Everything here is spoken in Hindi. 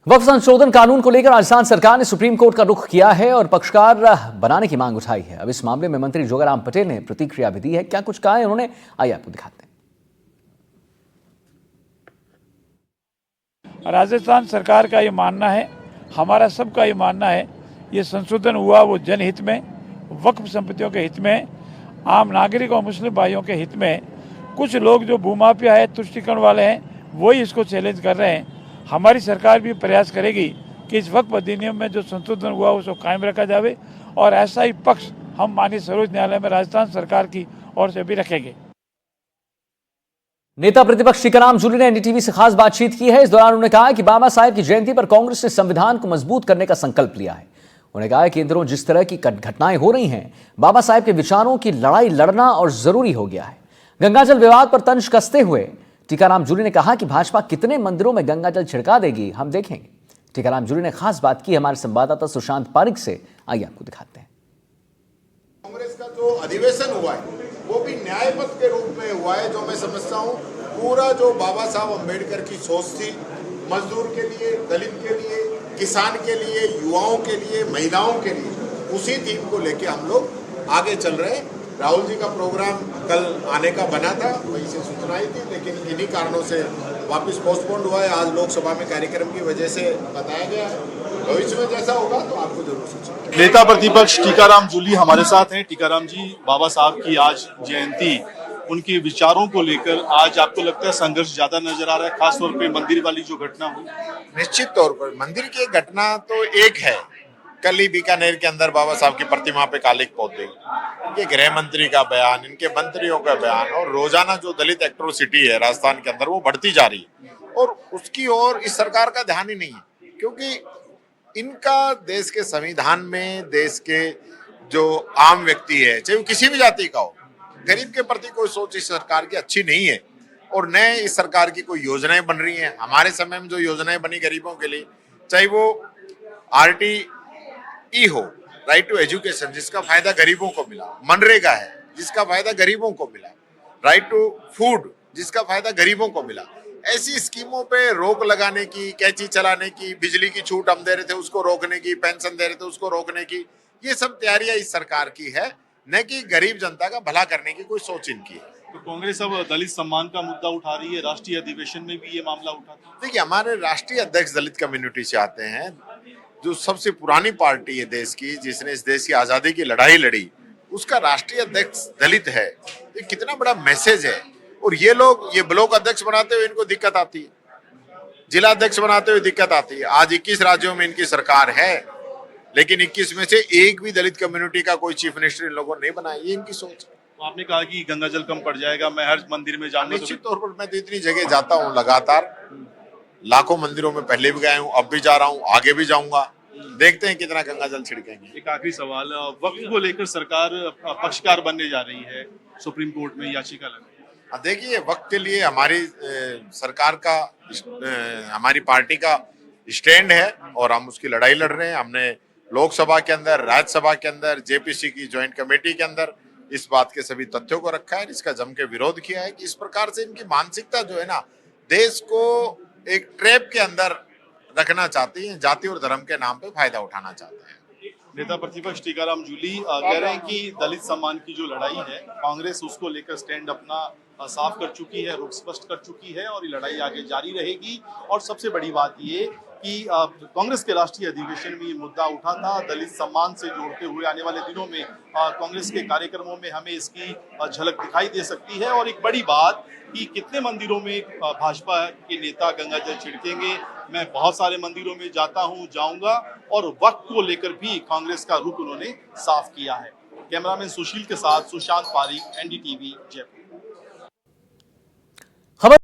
वक्फ संशोधन कानून को लेकर राजस्थान सरकार ने सुप्रीम कोर्ट का रुख किया है और पक्षकार बनाने की मांग उठाई है। अब इस मामले में मंत्री जोगाराम पटेल ने प्रतिक्रिया भी दी है। क्या कुछ कहा है उन्होंने, आइए आपको दिखाते हैं। राजस्थान सरकार का ये मानना है, हमारा सबका ये मानना है, ये संशोधन हुआ वो जनहित में, वक्फ संपत्तियों के हित में, आम नागरिक और मुस्लिम भाइयों के हित में। कुछ लोग जो भूमाफिया है, तुष्टिकरण वाले हैं, वही इसको चैलेंज कर रहे हैं। हमारी सरकार भी प्रयास करेगी कि इस वक्फ अधिनियम में जो संशोधन हुआ उसको कायम रखा जाए और ऐसा ही पक्ष हम माननीय सर्वोच्च न्यायालय में राजस्थान सरकार की ओर से भी रखेंगे। नेता प्रतिपक्ष टीकाराम जूली ने एनडीटीवी से खास बातचीत की है। इस दौरान उन्होंने कहा कि बाबा साहेब की जयंती पर कांग्रेस ने संविधान को मजबूत करने का संकल्प लिया है। उन्होंने कहा कि इन दिनों जिस तरह की घटनाएं हो रही हैं, बाबा साहेब के विचारों की लड़ाई लड़ना और जरूरी हो गया है। गंगाजल विवाद पर तंज कसते हुए टीकाराम जूली ने कहा कि भाजपा कितने मंदिरों में गंगाजल छिड़का देगी, हम देखेंगे। टीकाराम जूली ने खास बात की हमारे संवाददाता सुशांत पारिक से, आइए आपको दिखाते हैं। कांग्रेस का जो अधिवेशन हुआ है वो भी न्याय पथ के रूप में हुआ है। जो मैं समझता हूँ पूरा जो बाबा साहब अम्बेडकर की सोच थी, मजदूर के लिए, दलित के लिए, किसान के लिए, युवाओं के लिए, महिलाओं के लिए, उसी थीम को लेके हम लोग आगे चल रहे हैं। राहुल जी का प्रोग्राम कल आने का बना था, वहीं से सूचना आई थी, लेकिन इन्हीं कारणों से वापस पोस्टपोन्ड हुआ है। आज लोकसभा में कार्यक्रम की वजह से बताया गया है। भविष्य में जैसा होगा तो आपको जरूर सूचना। नेता प्रतिपक्ष टीकाराम जूली हमारे साथ हैं। टीकाराम जी, बाबा साहब की आज जयंती, उनके विचारों को लेकर आज आपको लगता है संघर्ष ज्यादा नजर आ रहा है, खासतौर पे मंदिर वाली जो घटना हुई? निश्चित तौर पर मंदिर की घटना तो एक है। कल ही बीकानेर के अंदर बाबा साहब की प्रतिमा पे कालिक पौधे, इनके गृह मंत्री का बयान, इनके मंत्रियों का बयान, और रोजाना जो दलित एट्रोसिटी है राजस्थान के अंदर वो बढ़ती जा रही है और उसकी ओर इस सरकार का ध्यान ही नहीं है। क्योंकि इनका देश के संविधान में, देश के जो आम व्यक्ति है, चाहे वो किसी भी जाति का हो, गरीब के प्रति कोई सोच इस सरकार की अच्छी नहीं है। और न इस सरकार की कोई योजनाएं बन रही हैं। हमारे समय में जो योजनाएं बनी गरीबों के लिए, चाहे वो RTE हो, राइट टू एजुकेशन, जिसका फायदा गरीबों को मिला, मनरेगा है जिसका फायदा गरीबों को मिला, राइट टू फूड जिसका फायदा गरीबों को मिला, ऐसी स्कीमों पे रोक लगाने की, कैंची चलाने की, बिजली की छूट हम दे रहे थे उसको रोकने की, पेंशन दे रहे थे उसको रोकने की, ये सब तैयारियां इस सरकार की है, न कि गरीब जनता का भला करने की कोई सोच इनकी है। तो कांग्रेस अब दलित सम्मान का मुद्दा उठा रही है, राष्ट्रीय अधिवेशन में भी ये मामला उठा था। देखिए, हमारे राष्ट्रीय अध्यक्ष दलित कम्युनिटी से आते हैं, जो सबसे पुरानी पार्टी है देश की, जिसने इस देश की आजादी की लड़ाई लड़ी, उसका राष्ट्रीय अध्यक्ष दलित है। ये कितना बड़ा मैसेज है। और ये लोग ये ब्लॉक अध्यक्ष बनाते हुए इनको दिक्कत आती है, जिला अध्यक्ष बनाते हुए दिक्कत आती है। आज 21 राज्यों में इनकी सरकार है, लेकिन 21 में से एक भी दलित कम्युनिटी का कोई चीफ मिनिस्टर इन लोगों ने नहीं बनाया। ये इनकी सोच है। तो आपने कहा कि गंगाजल कम पड़ जाएगा, मैं हर मंदिर में जाऊंगा। निश्चित तौर पर मैं तो इतनी जगह जाता हूँ लगातार, लाखों मंदिरों में पहले भी गया हूँ, अब भी जा रहा हूँ, आगे भी जाऊंगा। देखते हैं कितना गंगाजल छिड़केंगे। एक आखिरी सवाल, वक्फ को लेकर सरकार पक्षकार बनने जा रही है, सुप्रीम कोर्ट में याचिका लगी। देखिए, वक्त के लिए हमारी सरकार का, हमारी पार्टी का स्टैंड है और हम उसकी लड़ाई लड़ रहे हैं। हमने लोकसभा के अंदर, राज्यसभा के अंदर, JPC की ज्वाइंट कमेटी के अंदर इस बात के सभी तथ्यों को रखा है, इसका जम के विरोध किया है कि इस प्रकार से इनकी मानसिकता जो है ना, देश को एक ट्रैप के अंदर रखना चाहती है, जाति और धर्म के नाम पे फायदा उठाना चाहते हैं। नेता प्रतिपक्ष टीकाराम जूली कह रहे हैं कि दलित सम्मान की जो लड़ाई है, कांग्रेस उसको लेकर स्टैंड अपना साफ कर चुकी है, रुख स्पष्ट कर चुकी है और ये लड़ाई आगे जारी रहेगी। और सबसे बड़ी बात ये कि कांग्रेस के राष्ट्रीय अधिवेशन में ये मुद्दा उठा था, दलित सम्मान से जोड़ते हुए आने वाले दिनों में कांग्रेस के कार्यक्रमों में हमें इसकी झलक दिखाई दे सकती है। और एक बड़ी बात कि कितने मंदिरों में भाजपा के नेता गंगाजल छिड़केंगे, मैं बहुत सारे मंदिरों में जाता हूं, जाऊंगा। और वक्त को लेकर भी कांग्रेस का रुख उन्होंने साफ किया है। कैमरामैन सुशील के साथ सुशांत पारिक, NDTV, जयपुर।